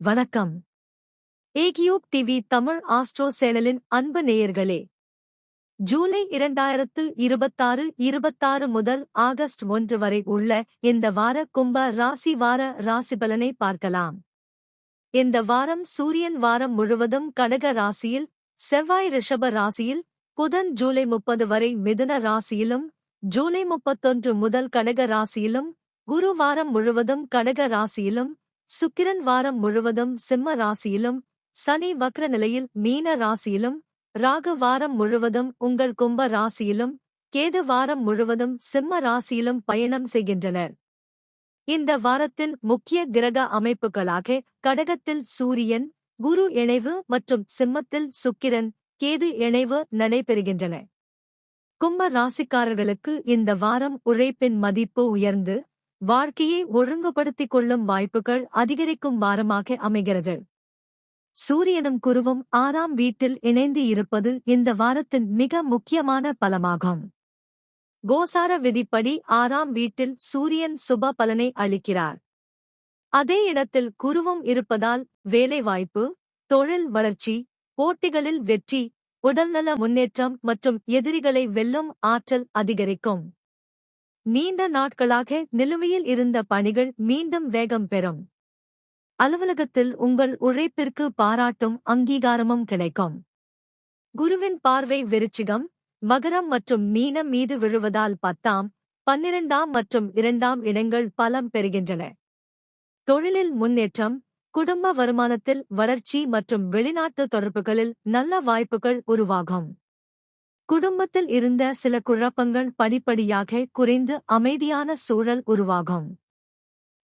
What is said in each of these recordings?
வணக்கம். ஏகியூப் TV Tamil astro சேனலின் அன்பு நேயர்களே, ஜூலை 2026 முதல் ஆகஸ்ட் 1 வரை உள்ள இந்த வார கும்ப ராசி வார ராசிபலனை பார்க்கலாம். இந்த வாரம் சூரியன் வாரம் முழுவதும் கடக ராசியில், செவ்வாய் ரிஷப ராசியில், புதன் ஜூலை 30 வரை மிதுன ராசியிலும், ஜூலை 31 முதல் கடக ராசியிலும், குரு வாரம் முழுவதும் கடக ராசியிலும், சுக்கிரன் வாரம் முழுவதும் சிம்ம ராசியிலும், சனி வக்ர நிலையில் மீன ராசியிலும், ராகு வாரம் முழுவதும் உங்கள் கும்ப ராசியிலும், கேது வாரம் முழுவதும் சிம்ம ராசியிலும் பயணம் செய்கின்றனர். இந்த வாரத்தின் முக்கிய கிரக அமைப்புகளாக கடகத்தில் சூரியன், குரு இணைவு மற்றும் சிம்மத்தில் சுக்கிரன், கேது இணைவு நடைபெறுகின்றன. கும்ப ராசிக்காரர்களுக்கு இந்த வாரம் உழைப்பின் மதிப்பு உயர்ந்து, வாழ்க்கையை ஒழுங்குபடுத்திக் கொள்ளும் வாய்ப்புகள் அதிகரிக்கும் வாரமாக அமைகிறது. சூரியனும் குருவும் 6ஆம் வீட்டில் இணைந்து இருப்பது இந்த வாரத்தின் மிக முக்கியமான பலமாகும். கோசார விதிப்படி 6ஆம் வீட்டில் சூரியன் சுப பலனை அளிக்கிறார். அதே இடத்தில் குருவும் இருப்பதால் வேலைவாய்ப்பு, தொழில் வளர்ச்சி, போட்டிகளில் வெற்றி, உடல்நல முன்னேற்றம் மற்றும் எதிரிகளை வெல்லும் ஆற்றல் அதிகரிக்கும். நீண்ட நாட்களாக நிலுவையில் இருந்த பணிகள் மீண்டும் வேகம் பெறும். அலுவலகத்தில் உங்கள் உழைப்பிற்கு பாராட்டும் அங்கீகாரமும் கிடைக்கும். குருவின் பார்வை விருச்சிகம், மகரம் மற்றும் மீனம் மீது விழுவதால் 10ஆம், 12ஆம் மற்றும் 2ஆம் இடங்கள் பலம் பெறுகின்றன. தொழிலில் முன்னேற்றம், குடும்ப வருமானத்தில் வளர்ச்சி மற்றும் வெளிநாட்டு தொடர்புகளில் நல்ல வாய்ப்புகள் உருவாகும். குடும்பத்தில் இருந்த சில குழப்பங்கள் படிப்படியாக குறைந்து அமைதியான சூழல் உருவாகும்.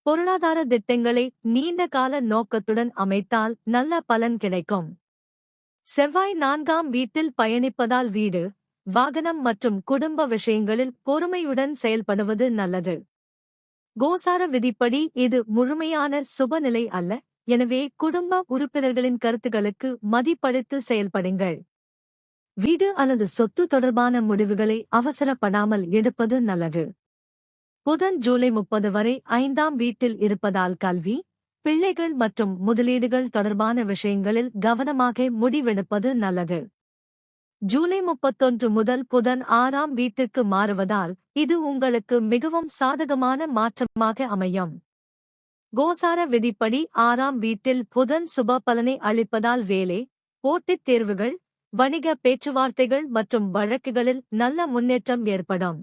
பொருளாதார திட்டங்களை நீண்ட கால நோக்கத்துடன் அமைத்தால் நல்ல பலன் கிடைக்கும். செவ்வாய் 4ஆம் வீட்டில் பயணிப்பதால் வீடு, வாகனம் மற்றும் குடும்ப விஷயங்களில் பொறுமையுடன் செயல்படுவது நல்லது. கோசார விதிப்படி இது முழுமையான சுபநிலை அல்ல, எனவே குடும்ப உறுப்பினர்களின் கருத்துகளுக்கு மதிப்பளித்து செயல்படுங்கள். வீடு அல்லது சொத்து தொடர்பான முடிவுகளை அவசரப்படாமல் எடுப்பது நல்லது. புதன் ஜூலை 30 வரை 5ஆம் வீட்டில் இருப்பதால் கல்வி, பிள்ளைகள் மற்றும் முதலீடுகள் தொடர்பான விஷயங்களில் கவனமாக முடிவெடுப்பது நல்லது. ஜூலை 31 முதல் புதன் 6ஆம் வீட்டிற்கு மாறுவதால் இது உங்களுக்கு மிகவும் சாதகமான மாற்றமாக அமையும். கோசார விதிப்படி 6ஆம் வீட்டில் புதன் சுப பலனை அளிப்பதால் வேலை, போட்டித் தேர்வுகள், வணிக பேச்சுவார்த்தைகள் மற்றும் வழக்குகளில் நல்ல முன்னேற்றம் ஏற்படும்.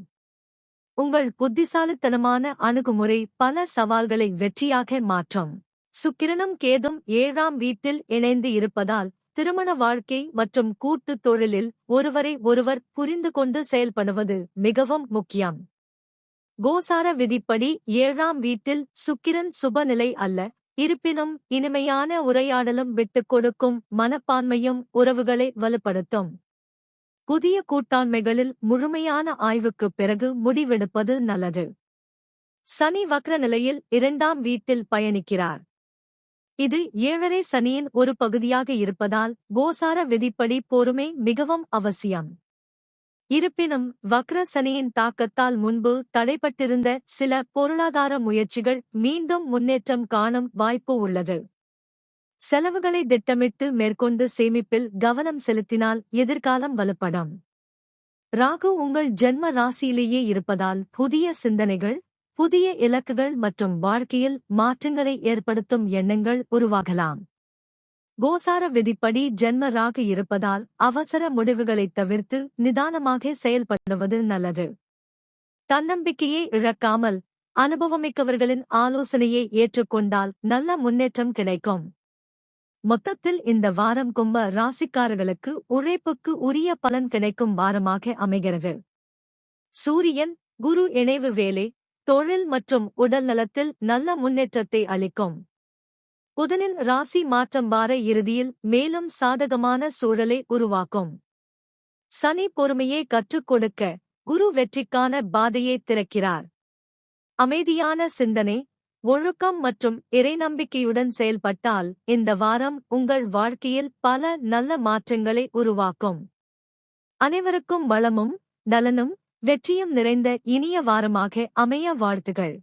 உங்கள் புத்திசாலித்தனமான அணுகுமுறை பல சவால்களை வெற்றியாக மாற்றும். சுக்கிரனும் கேதும் 7ஆம் வீட்டில் இணைந்து இருப்பதால் திருமண வாழ்க்கை மற்றும் கூட்டுத் தொழிலில் ஒருவரை ஒருவர் புரிந்து கொண்டு செயல்படுவது மிகவும் முக்கியம். கோசார விதிப்படி 7ஆம் வீட்டில் சுக்கிரன் சுபநிலை அல்ல, இருப்பினும் இனிமையான உரையாடலும் விட்டுக் கொடுக்கும் மனப்பான்மையும் உறவுகளை வலுப்படுத்தும். புதிய கூட்டாண்மைகளில் முழுமையான ஆய்வுக்குப் பிறகு முடிவெடுப்பது நல்லது. சனி வக்ர நிலையில் 2ஆம் வீட்டில் பயணிக்கிறார். இது 7.5 சனியின் ஒரு பகுதியாக இருப்பதால் கோசார விதிப்படி பொறுமை மிகவும் அவசியம். இருப்பினும் வக்ர சனியின் தாக்கத்தால் முன்பு தடைபட்டிருந்த சில பொருளாதார முயற்சிகள் மீண்டும் முன்னேற்றம் காணும் வாய்ப்பு உள்ளது. செலவுகளை திட்டமிட்டு மேற்கொண்டு சேமிப்பில் கவனம் செலுத்தினால் எதிர்காலம் வலுப்படும். ராகு உங்கள் ஜென்ம ராசியிலேயே இருப்பதால் புதிய சிந்தனைகள், புதிய இலக்குகள் மற்றும் வாழ்க்கையில் மாற்றங்களை ஏற்படுத்தும் எண்ணங்கள் உருவாகலாம். கோசார விதிப்படி ஜென்ம ராகு இருப்பதால் அவசர முடிவுகளைத் தவிர்த்து நிதானமாக செயல்படுவது நல்லது. தன்னம்பிக்கையை இழக்காமல் அனுபவமிக்கவர்களின் ஆலோசனையை ஏற்றுக்கொண்டால் நல்ல முன்னேற்றம் கிடைக்கும். மொத்தத்தில் இந்த வாரம் கும்ப ராசிக்காரர்களுக்கு உழைப்புக்கு உரிய பலன் கிடைக்கும் வாரமாக அமைகிறது. சூரியன், குரு இணைவு வேலை, தொழில் மற்றும் உடல் நலத்தில் நல்ல முன்னேற்றத்தை அளிக்கும். புதனின் ராசி மாற்றம் வார இறுதியில் மேலும் சாதகமான சூழலை உருவாக்கும். சனி பொறுமையை கற்றுக் கொடுக்க, குரு வெற்றிக்கான பாதையை திறக்கிறார். அமைதியான சிந்தனை, ஒழுக்கம் மற்றும் இறைநம்பிக்கையுடன் செயல்பட்டால் இந்த வாரம் உங்கள் வாழ்க்கையில் பல நல்ல மாற்றங்களை உருவாக்கும். அனைவருக்கும் வளமும் நலனும் வெற்றியும் நிறைந்த இனிய வாரமாக அமைய வாழ்த்துகள்.